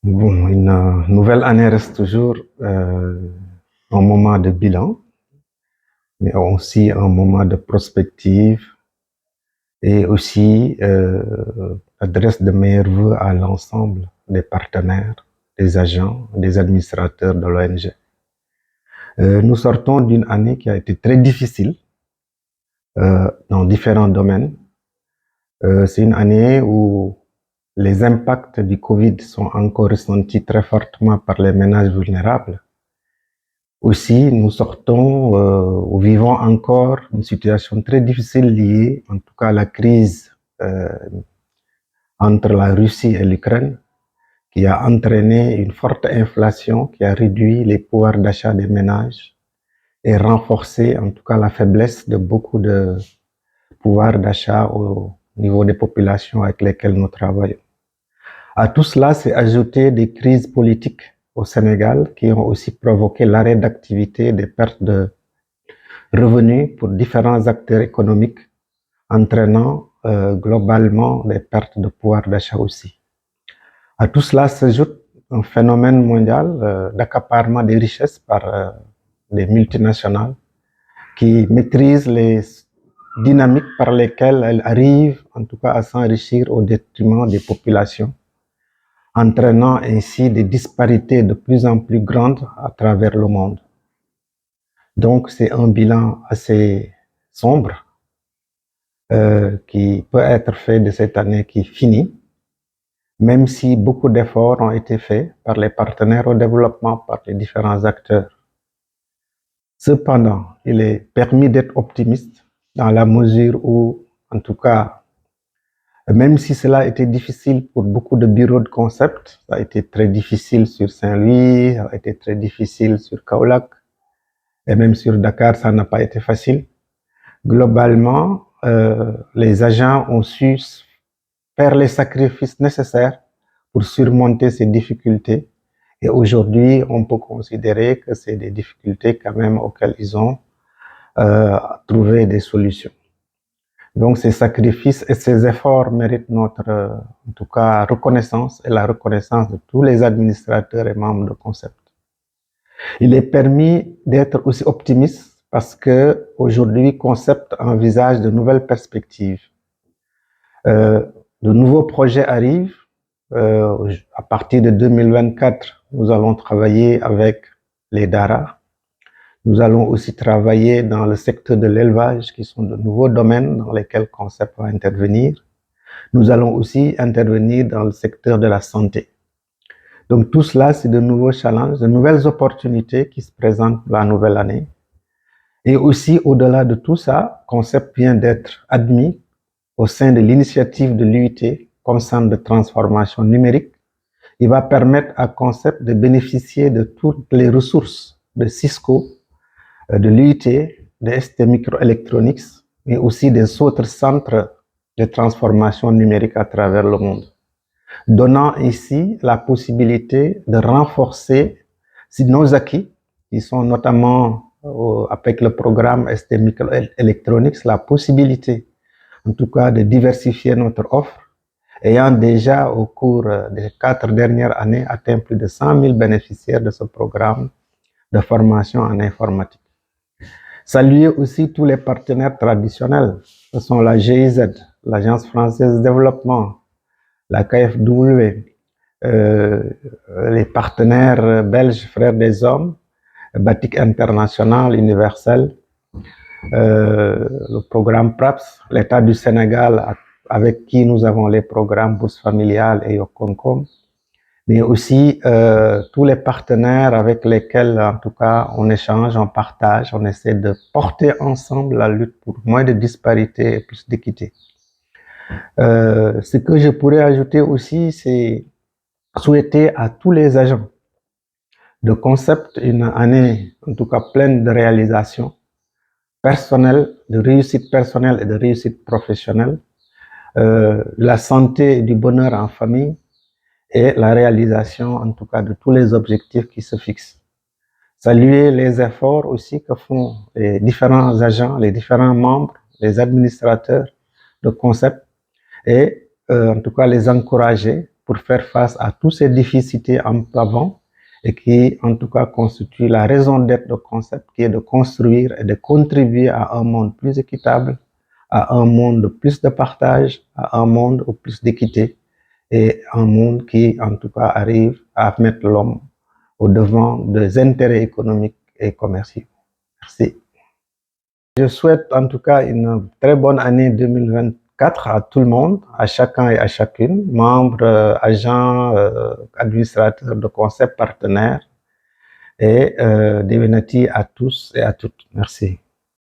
Bon, une nouvelle année reste toujours un moment de bilan, mais aussi un moment de prospective et aussi adresse de meilleurs vœux à l'ensemble des partenaires, des agents, des administrateurs de l'ONG. Nous sortons d'une année qui a été très difficile dans différents domaines. C'est une année où les impacts du Covid sont encore ressentis très fortement par les ménages vulnérables. Aussi, nous sortons ou vivons encore une situation très difficile liée, en tout cas, à la crise entre la Russie et l'Ukraine, qui a entraîné une forte inflation, qui a réduit les pouvoirs d'achat des ménages et renforcé, en tout cas, la faiblesse de beaucoup de pouvoir d'achat au niveau des populations avec lesquelles nous travaillons. À tout cela s'est ajouté des crises politiques au Sénégal qui ont aussi provoqué l'arrêt d'activité, des pertes de revenus pour différents acteurs économiques, entraînant globalement des pertes de pouvoir d'achat aussi. À tout cela s'ajoute un phénomène mondial d'accaparement des richesses par des multinationales qui maîtrisent les dynamiques par lesquelles elles arrivent en tout cas à s'enrichir au détriment des populations, entraînant ainsi des disparités de plus en plus grandes à travers le monde. Donc c'est un bilan assez sombre qui peut être fait de cette année qui finit, même si beaucoup d'efforts ont été faits par les partenaires au développement, par les différents acteurs. Cependant, il est permis d'être optimiste dans la mesure où, en tout cas, même si cela a été difficile pour beaucoup de bureaux de concept, ça a été très difficile sur Saint-Louis, ça a été très difficile sur Kaolack, et même sur Dakar, ça n'a pas été facile. Globalement, les agents ont su faire les sacrifices nécessaires pour surmonter ces difficultés. Et aujourd'hui, on peut considérer que c'est des difficultés quand même auxquelles ils ont trouvé des solutions. Donc ces sacrifices et ces efforts méritent notre, en tout cas, reconnaissance et la reconnaissance de tous les administrateurs et membres de Concept. Il est permis d'être aussi optimiste parce que aujourd'hui Concept envisage de nouvelles perspectives. De nouveaux projets arrivent. À partir de 2024, nous allons travailler avec les DARA. Nous allons aussi travailler dans le secteur de l'élevage, qui sont de nouveaux domaines dans lesquels Concept va intervenir. Nous allons aussi intervenir dans le secteur de la santé. Donc tout cela, c'est de nouveaux challenges, de nouvelles opportunités qui se présentent pour la nouvelle année. Et aussi, au-delà de tout ça, Concept vient d'être admis au sein de l'initiative de l'UIT comme centre de transformation numérique. Il va permettre à Concept de bénéficier de toutes les ressources de Cisco, de l'UIT, de ST Microelectronics, mais aussi des autres centres de transformation numérique à travers le monde, donnant ici la possibilité de renforcer nos acquis, qui sont notamment avec le programme ST Microelectronics, la possibilité en tout cas de diversifier notre offre, ayant déjà au cours des 4 dernières années atteint plus de 100 000 bénéficiaires de ce programme de formation en informatique. Saluer aussi tous les partenaires traditionnels, ce sont la GIZ, l'Agence française de développement, la KfW, les partenaires belges Frères des Hommes, Batik International, Universel, le programme PRAPS, l'État du Sénégal avec qui nous avons les programmes Bourse familiale et Yokoncom, mais aussi tous les partenaires avec lesquels, en tout cas, on échange, on partage, on essaie de porter ensemble la lutte pour moins de disparités et plus d'équité. Ce que je pourrais ajouter aussi, c'est souhaiter à tous les agents de Concept une année, en tout cas, pleine de réalisations personnelles, de réussite personnelle et de réussite professionnelle, la santé et du bonheur en famille, et la réalisation, en tout cas, de tous les objectifs qui se fixent. Saluer les efforts aussi que font les différents agents, les différents membres, les administrateurs de Concept et en tout cas les encourager pour faire face à tous ces difficultés en avant et qui, en tout cas, constitue la raison d'être du concept, qui est de construire et de contribuer à un monde plus équitable, à un monde de plus de partage, à un monde au plus d'équité et un monde qui, en tout cas, arrive à mettre l'homme au devant des intérêts économiques et commerciaux. Merci. Je souhaite en tout cas une très bonne année 2024 à tout le monde, à chacun et à chacune, membres, agents, administrateurs de concept partenaires et Divinity à tous et à toutes. Merci.